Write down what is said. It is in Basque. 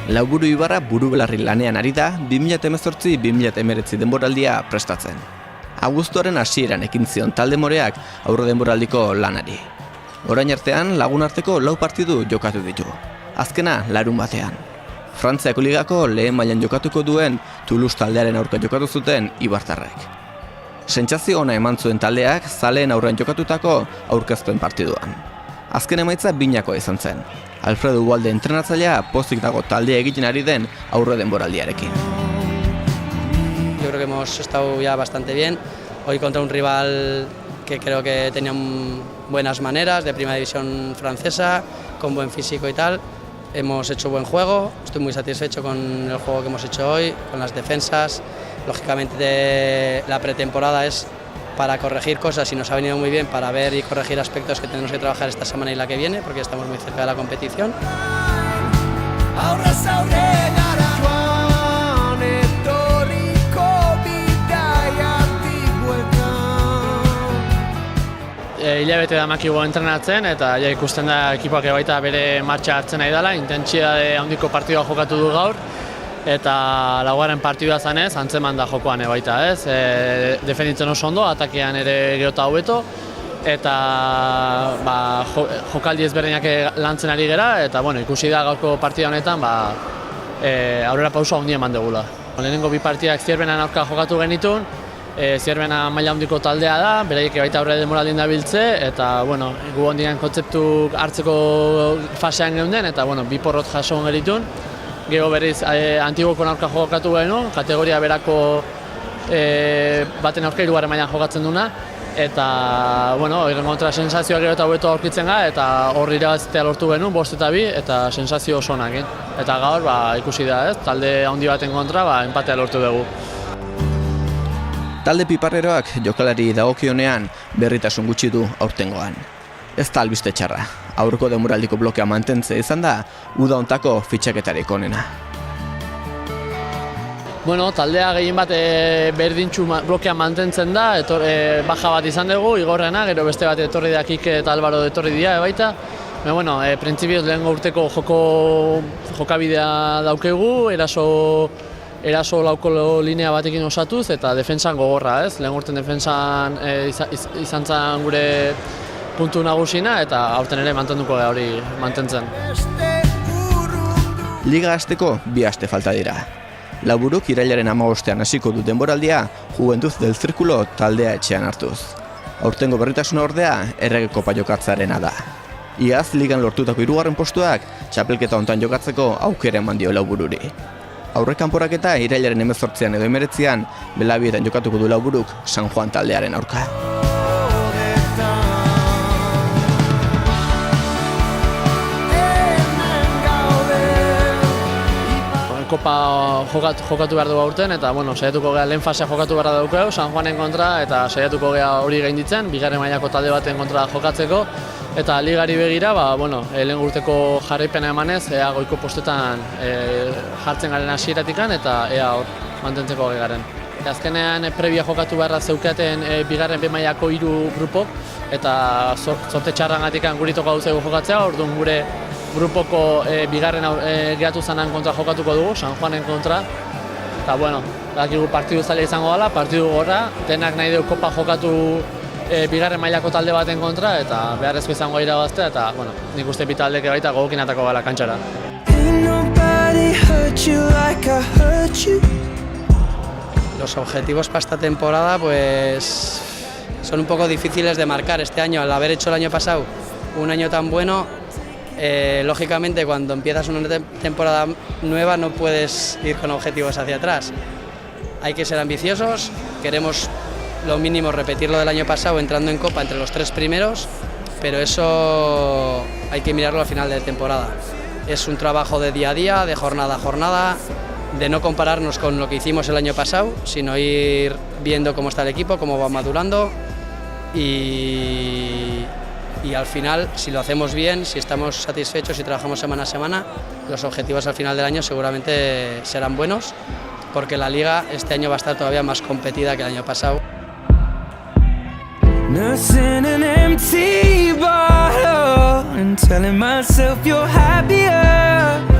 Lauburu Ibarra buru-belarri lanean ari da 2018-2019 denboraldia prestatzen. Abuztuaren hasieran ekin zion talde moreak aurre denboraldiko lanari. Orain artean lagun arteko 4 partidu jokatu ditu. Azkena larunbatean. Frantziako ligako lehen mailan jokatuko duen Toulouse taldearen aurka jokatu zuten ibartarrek. Sentsazio ona eman zuen taldeak zaleen aurrean jokatutako aurkezpen partiduan. Azken emaitza binakoa izan zen. Alfredo Ugalde entrenatzailea pozik dago taldea egiten ari den aurre denboraldiarekin. Yo creo que hemos estado ya bastante bien. Hoy contra un rival que creo que tenía buenas maneras, de primera división francesa, con buen físico y tal. Hemos hecho buen juego, estoy muy satisfecho con el juego que hemos hecho hoy, con las defensas. Lógicamente la pretemporada es para corregir cosas y nos ha venido muy bien para ver y corregir aspectos que tenemos que trabajar esta semana y la que viene, porque estamos muy cerca de la competición. Hilabete da makigu entrenatzen eta ja ikusten da ekipoak baita bere martxa hartzen nahi dela, intentsitate handiko partidua jokatu du gaur eta laugarren partidua zanez antzeman da jokoan baita, ez? Defenditzen oso ondo, atakean ere geota hobeto eta jokaldi ezberdinak lantzen ari gera eta ikusi da gaurko partida honetan aurrera pauso handia eman degula. Lehenengo 2 partidak Zierbenan aurka jokatu genitun. Zierbena maila handiko taldea da, beraiek baita aurre denboraldien dabiltze eta gu ondian kontzeptu hartzeko fasean geunden eta 2 porrot jaso geritun. Gero berriz Antigoko aurka jokatu genuen, kategoria berako baten aurka 3. mailan jokatzen duna eta horren kontra sensazioa gero eta hobeto aurkitzen gara eta hor irabaztea lortu genuen 5-2 eta sensazio oso onak. Eta gaur ikusi da, talde handi baten kontra empatea lortu dugu. Talde piparreroak jokalari dagokionean berritasun gutxi du aurtengoan. Ez da albiste txarra, aurreko denboraldiko blokea mantentzea izan da uda hontako fitxaketarik onena. Taldea gehien bat berdintxu blokea mantentzen da, baja bat izan dugu, igorrena, gero beste bat etorri da Kike eta Álvaro etorri dira baita. Printzipioz lehengo urteko jokabidea daukegu, eraso lauko linea batekin osatuz eta defentsan gogorra, ez? Lehen urten defentsan izan zen gure puntu nagusina eta aurten ere mantenduko da hori mantentzen. Liga hasteko 2 aste falta dira. Lauburuk irailaren 15ean hasiko du denboraldia Juventuz del Zirkulo taldea etxean hartuz. Aurtengo berritasuna ordea Errege Kopa jokatzarena da. Iaz ligan lortutako 3. postuak txapelketa hontan jokatzeko aukera eman dio Laubururi. Aurrekanporaketa irailaren 18ean edo 19ean Belabietan jokatuko du Lauburuk San Juan taldearen aurka. Kopa jokatu behar dugu aurten eta saiatuko gara lehen fasea jokatu behar dugu San Juanen kontra eta saiatuko gara hori gainditzen, 2. mailako talde baten kontra jokatzeko eta ligari begira, lehen urteko jarraipena emanez, ea goiko postetan jartzen garen hasieratikan eta ea hor mantentzeko garen. Azkenean prebia jokatu beharra zeukaten 2. mailako 3 grupok eta zorte txarrangatikan guritoko gauzegu jokatzea, orduan gure grupoko 2. geratu zanan kontra jokatuko dugu, San Juanen kontra. Eta dakigu partidu zaila izango dela, partidu gorra, denak nahi dugu kopa jokatu 2. mailako talde baten kontra eta beharrezko izango irabaztea eta nik uste 2 taldeke baita gogokin atako gala kantxara. Los objetivos para esta temporada son un poco difíciles de marcar este año. Al haber hecho el año pasado un año tan bueno, lógicamente cuando empiezas una temporada nueva no puedes ir con objetivos hacia atrás. Hay que ser ambiciosos, queremos lo mínimo repetir lo del año pasado entrando en Copa entre los 3 primeros, pero eso hay que mirarlo al final de temporada. Es un trabajo de día a día, de jornada a jornada, de no compararnos con lo que hicimos el año pasado, sino ir viendo cómo está el equipo, cómo va madurando y al final, si lo hacemos bien, si estamos satisfechos y trabajamos semana a semana, los objetivos al final del año seguramente serán buenos, porque la Liga este año va a estar todavía más competida que el año pasado. Nursing an empty bottle and telling myself you're happier.